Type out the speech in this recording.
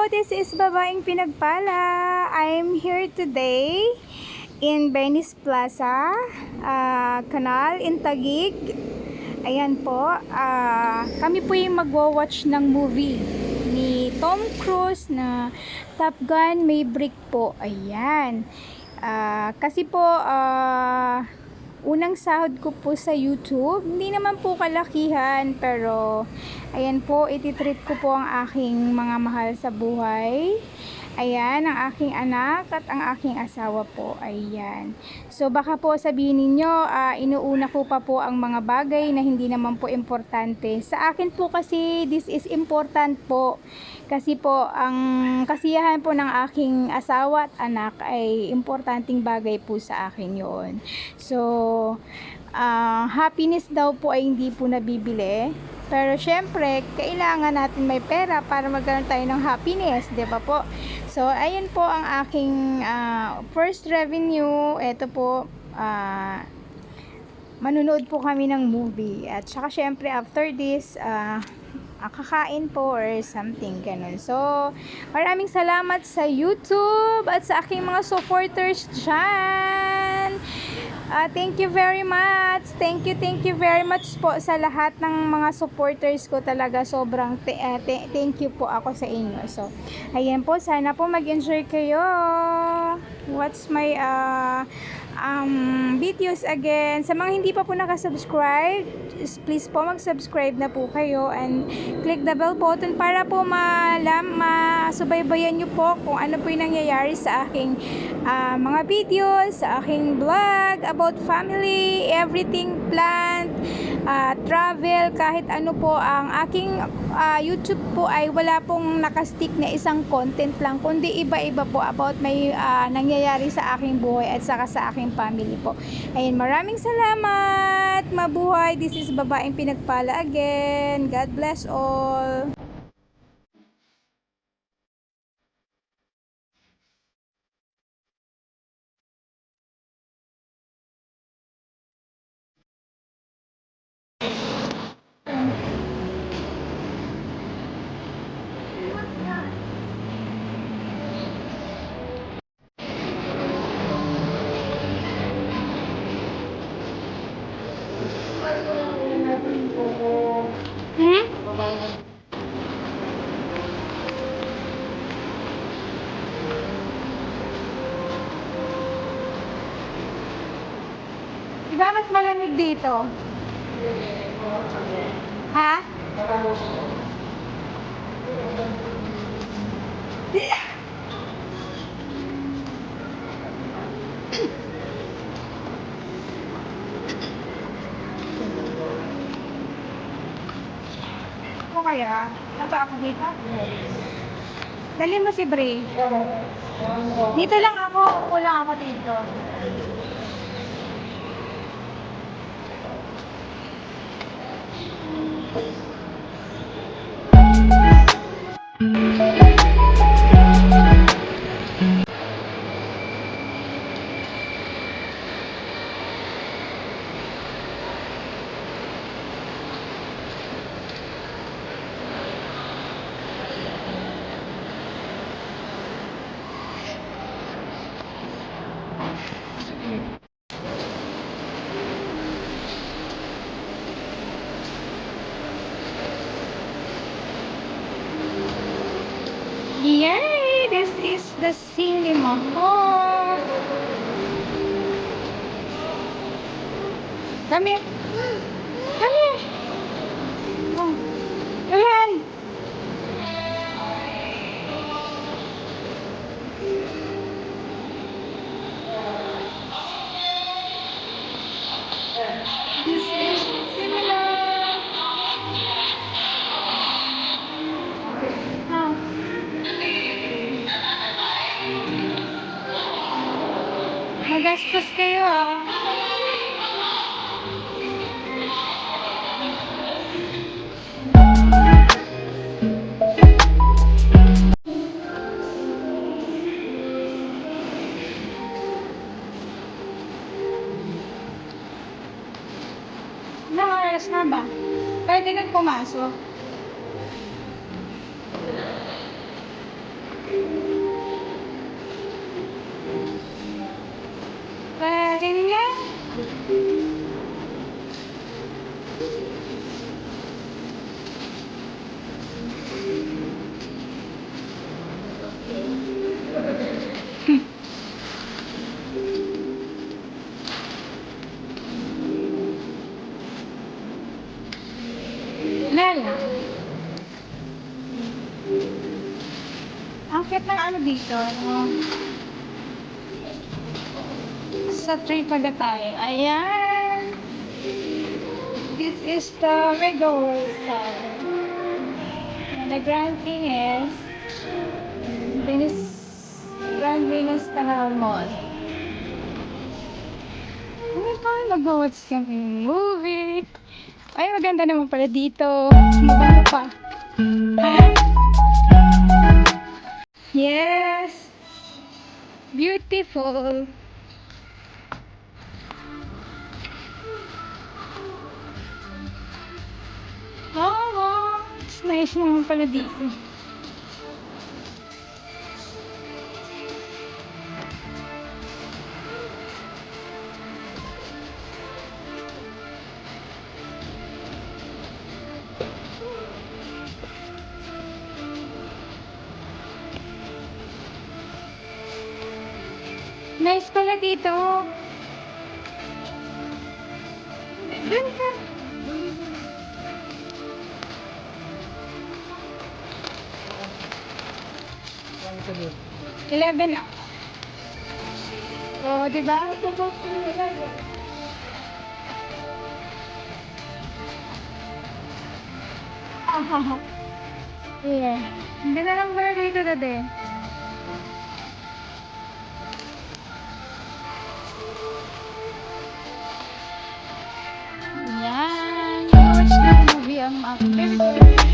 This is Babaeng Pinagpala. I'm here today in Venice Plaza, Canal in Taguig. Ayan po, kami po yung magwa-watch ng movie ni Tom Cruise na Top Gun Maverick po. Ayan. Kasi po, unang sahod ko po sa YouTube. Hindi naman po kalakihan, pero ayan po, ititreat ko po ang aking mga mahal sa buhay. Ayan, ang aking anak at ang aking asawa po. Ayan. So baka po sabihin ninyo, inuuna ko pa po ang mga bagay na hindi naman po importante. Sa akin po kasi, this is important po. Kasi po, ang kasiyahan po ng aking asawa at anak ay importanteng bagay po sa akin yon. So, happiness daw po ay hindi po nabibili. Pero syempre, kailangan natin may pera para magkaroon tayo ng happiness, 'di ba po? So, ayun po ang aking first revenue. Ito po, manunood po kami ng movie. At saka syempre, after this, kakain po or something ganun. So, maraming salamat sa YouTube at sa aking mga supporters dyan. Thank you very much. Thank you very much po sa lahat ng mga supporters ko talaga. Sobrang thank you po ako sa inyo. So, ayan po. Sana po mag-enjoy kayo. Watch my videos again. Sa mga hindi pa po nakasubscribe, please po mag-subscribe na po kayo and click the bell button para po masubaybayan nyo po kung ano po yung nangyayari sa aking mga videos, sa aking vlog about family, everything, plant, travel, kahit ano po. Ang aking YouTube po ay wala pong nakastick na isang content lang, kundi iba-iba po about may nangyayari sa aking buhay at saka sa aking family po. Ayun, maraming salamat. Mabuhay. This is Babaeng Pinagpala again. God bless all. Diba mas malamig dito? Ha? Ako kaya? Napa ako dito? Dali mo si Bri. Dito lang ako. Upo lang ako dito. Yay! This is the cinema hall. Come here. Come here. Oh. Ayan. This is cinema. Oh. Magastos kayo Ilang oras na ba? Pwede nang pumasok. Akit ng ano dito, no? Sa tree pala tayo. Ayan! This is the Megaworld Star. And the Grand Venus, Grand Venus Canal Mall. Ano pa? Nag-watch kami movie. Ay, maganda naman pala dito. Mabango pa. Yes! Beautiful! Oh, it's nice naman pala dito. Nice pala dito. Doon ka. 11. Oh, di ba? Yeah. Hindi na lang pala dito dati. Yan. Watch na movie ang mga